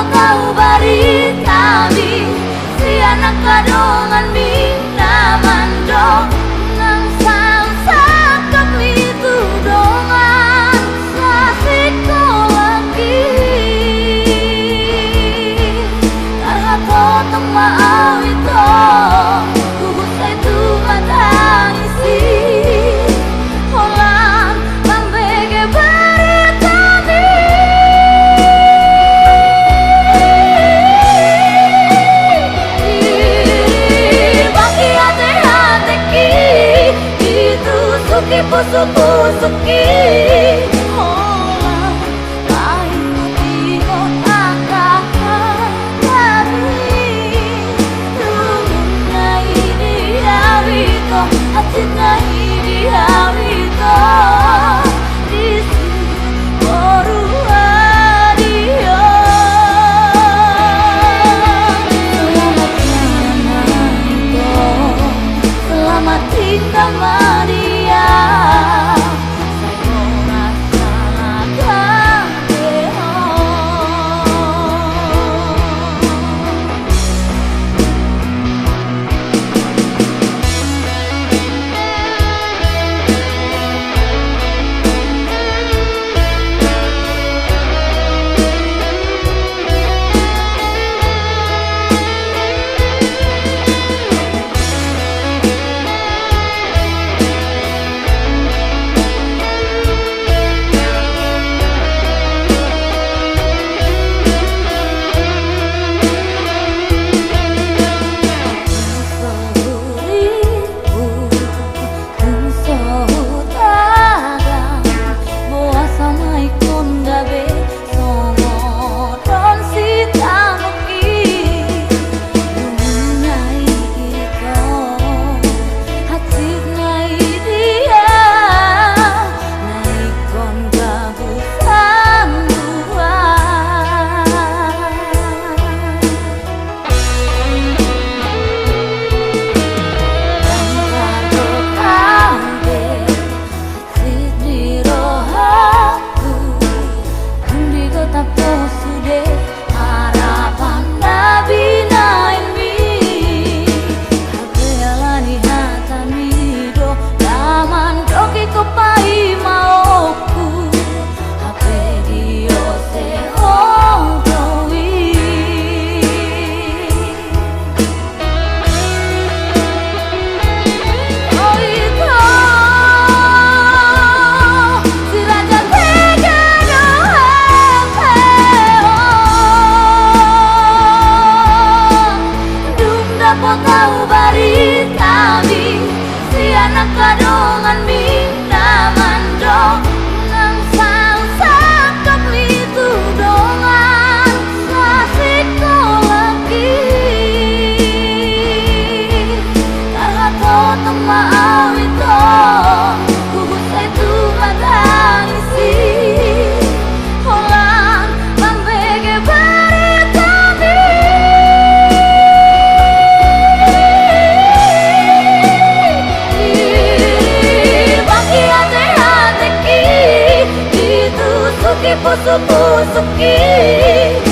tahu bari kami si anak kadongan mina mandok nang sakap itu dongan sasiko lagi karena potong maaf itu saya tu matang isi holang lambege bari kami pusuki holang lain matiho takkan kami lungai diawito hatinai diawito disi boru adio selamat itu selamat tinggal Maria. Tahu bari kami si anak kadongan mina mandok nang sakap itu dongan sasiko lagi karena potong maaf itu saya tu matang isi holang lambege bari kami pusuki